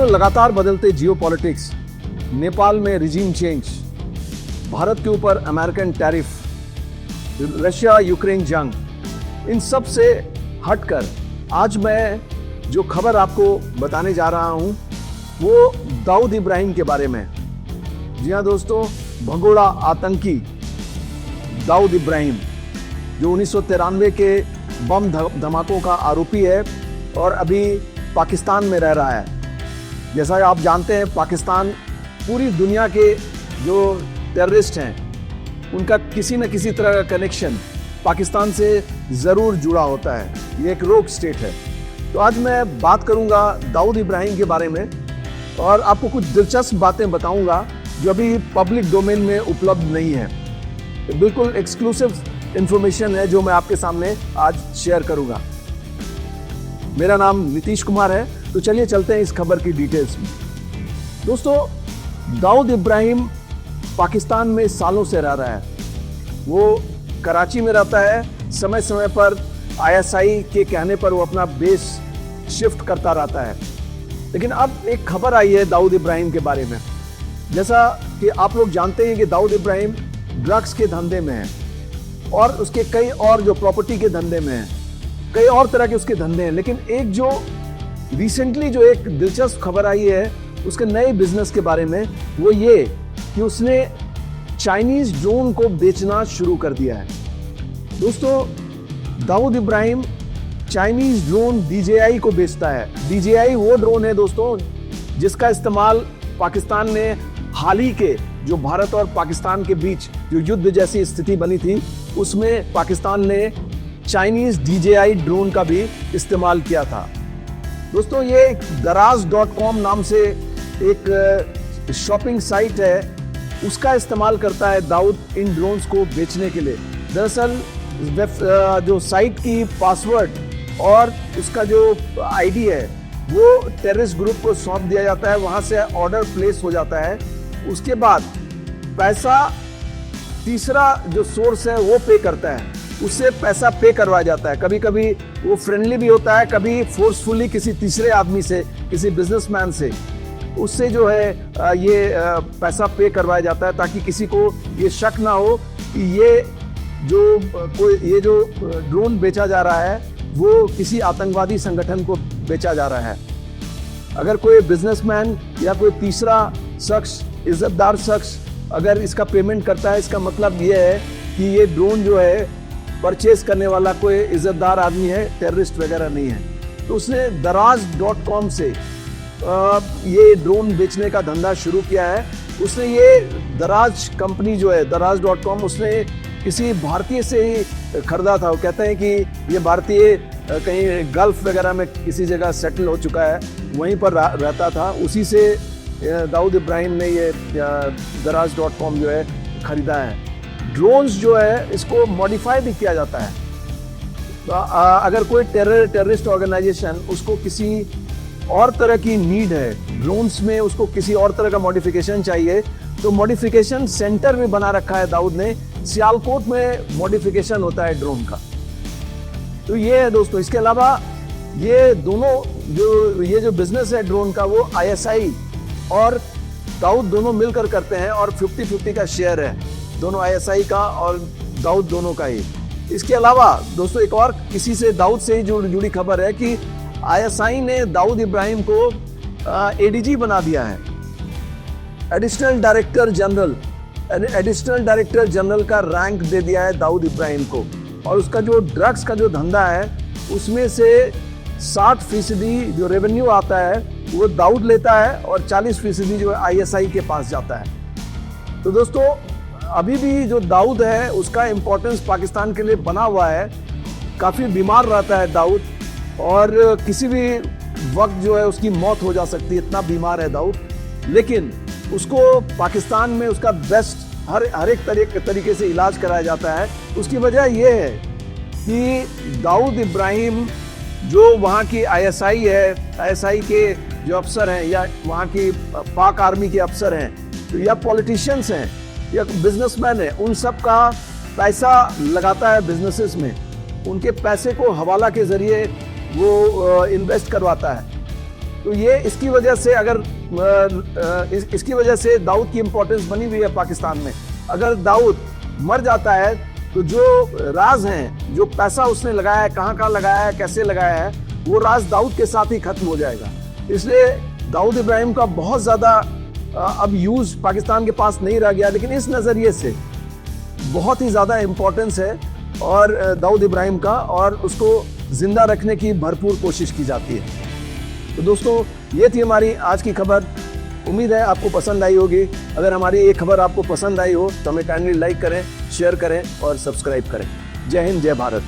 दोस्तों, लगातार बदलते जियोपॉलिटिक्स, नेपाल में रिजीम चेंज, भारत के ऊपर अमेरिकन टैरिफ, रशिया यूक्रेन जंग, इन सब से हटकर आज मैं जो खबर आपको बताने जा रहा हूं वो दाऊद इब्राहिम के बारे में। जी हाँ दोस्तों, भगोड़ा आतंकी दाऊद इब्राहिम जो 1993 के बम धमाकों का आरोपी है और अभी पाकिस्तान में रह रहा है। जैसा आप जानते हैं, पाकिस्तान पूरी दुनिया के जो टेररिस्ट हैं उनका किसी न किसी तरह का कनेक्शन पाकिस्तान से ज़रूर जुड़ा होता है। ये एक रोग स्टेट है। तो आज मैं बात करूंगा दाऊद इब्राहिम के बारे में और आपको कुछ दिलचस्प बातें बताऊंगा जो अभी पब्लिक डोमेन में उपलब्ध नहीं है। बिल्कुल एक्सक्लूसिव इंफॉर्मेशन है जो मैं आपके सामने आज शेयर करूंगा। मेरा नाम नीतीश कुमार है। तो चलिए चलते हैं इस खबर की डिटेल्स में। दोस्तों, दाऊद इब्राहिम पाकिस्तान में सालों से रह रहा है। वो कराची में रहता है। समय समय पर आईएसआई के कहने पर वो अपना बेस शिफ्ट करता रहता है। लेकिन अब एक खबर आई है दाऊद इब्राहिम के बारे में। जैसा कि आप लोग जानते हैं कि दाऊद इब्राहिम ड्रग्स के धंधे में है और उसके कई और जो प्रॉपर्टी के धंधे में है, कई और तरह के उसके धंधे हैं। लेकिन एक जो रिसेंटली जो एक दिलचस्प खबर आई है उसके नए बिजनेस के बारे में, वो ये कि उसने चाइनीज ड्रोन को बेचना शुरू कर दिया है। दोस्तों, Dawood Ibrahim Chinese drone DJI को बेचता है। DJI वो ड्रोन है दोस्तों जिसका इस्तेमाल पाकिस्तान ने हाल ही के जो भारत और पाकिस्तान के बीच जो युद्ध जैसी स्थिति बनी थी उसमें पाकिस्तान ने चाइनीज DJI ड्रोन का भी इस्तेमाल किया था। दोस्तों, ये daraz.com नाम से एक शॉपिंग साइट है, उसका इस्तेमाल करता है दाऊद इन ड्रोन्स को बेचने के लिए। दरअसल जो साइट की पासवर्ड और उसका जो आईडी है वो टेररिस्ट ग्रुप को सौंप दिया जाता है। वहाँ से ऑर्डर प्लेस हो जाता है। उसके बाद पैसा तीसरा जो सोर्स है वो पे करता है, उससे पैसा पे करवाया जाता है। कभी कभी वो फ्रेंडली भी होता है, कभी फोर्सफुली किसी तीसरे आदमी से, किसी बिजनेसमैन से, उससे जो है ये पैसा पे करवाया जाता है ताकि किसी को ये शक ना हो कि ये जो ड्रोन बेचा जा रहा है वो किसी आतंकवादी संगठन को बेचा जा रहा है। अगर कोई बिजनेसमैन या कोई तीसरा शख्स, इज्जतदार शख्स अगर इसका पेमेंट करता है, इसका मतलब ये है कि ये ड्रोन जो है परचेज करने वाला कोई इज्जतदार आदमी है, टेररिस्ट वगैरह नहीं है। तो उसने daraz.com से ये ड्रोन बेचने का धंधा शुरू किया है। उसने ये दराज कंपनी जो है daraz.com, उसने किसी भारतीय से ही खरीदा था। वो कहते हैं कि ये भारतीय कहीं गल्फ वगैरह में किसी जगह सेटल हो चुका है, वहीं पर रहता था। उसी से दाऊद इब्राहिम ने ये daraz.com जो है खरीदा है। ड्रोन्स जो है इसको मॉडिफाई भी किया जाता है। तो अगर कोई टेररिस्ट ऑर्गेनाइजेशन उसको किसी और तरह की नीड है ड्रोन्स में, उसको किसी और तरह का मॉडिफिकेशन चाहिए, तो मॉडिफिकेशन सेंटर भी बना रखा है दाऊद ने। सियालकोट में मॉडिफिकेशन होता है ड्रोन का। तो ये है दोस्तों। इसके अलावा ये दोनों जो बिजनेस है ड्रोन का, वो ISI और दाऊद दोनों मिलकर करते हैं और 50-50 का शेयर है दोनों, ISI का और दाऊद दोनों का ही। इसके अलावा दोस्तों एक और किसी से दाऊद से ही जुड़ी खबर है कि ISI ने दाऊद इब्राहिम को ADG बना दिया है, एडिशनल डायरेक्टर जनरल का रैंक दे दिया है दाऊद इब्राहिम को। और उसका जो ड्रग्स का जो धंधा है उसमें से 60% जो रेवेन्यू आता है वो दाऊद लेता है और 40% जो ISI के पास जाता है। तो दोस्तों, अभी भी जो दाऊद है उसका इम्पोर्टेंस पाकिस्तान के लिए बना हुआ है। काफ़ी बीमार रहता है दाऊद और किसी भी वक्त जो है उसकी मौत हो जा सकती है, इतना बीमार है दाऊद। लेकिन उसको पाकिस्तान में उसका बेस्ट हर एक तरीके से इलाज कराया जाता है। उसकी वजह यह है कि दाऊद इब्राहिम जो वहाँ की ISI है, ISI के जो अफसर हैं या वहाँ की पाक आर्मी के अफसर हैं या पॉलिटिशियंस हैं या बिजनेसमैन है, उन सब का पैसा लगाता है बिजनेसेस में। उनके पैसे को हवाला के जरिए वो इन्वेस्ट करवाता है। तो ये इसकी वजह से अगर इसकी वजह से दाऊद की इंपॉर्टेंस बनी हुई है पाकिस्तान में। अगर दाऊद मर जाता है तो जो राज हैं, जो पैसा उसने लगाया है, कहाँ लगाया है, कैसे लगाया है, वो राज दाऊद के साथ ही खत्म हो जाएगा। इसलिए दाऊद इब्राहिम का बहुत ज्यादा अब यूज पाकिस्तान के पास नहीं रह गया, लेकिन इस नजरिए से बहुत ही ज्यादा इंपॉर्टेंस है और दाऊद इब्राहिम का, और उसको जिंदा रखने की भरपूर कोशिश की जाती है। तो दोस्तों, ये थी हमारी आज की खबर। उम्मीद है आपको पसंद आई होगी। अगर हमारी ये खबर आपको पसंद आई हो तो हमें काइंडली लाइक करें, शेयर करें और सब्सक्राइब करें। जय हिंद, जय भारत।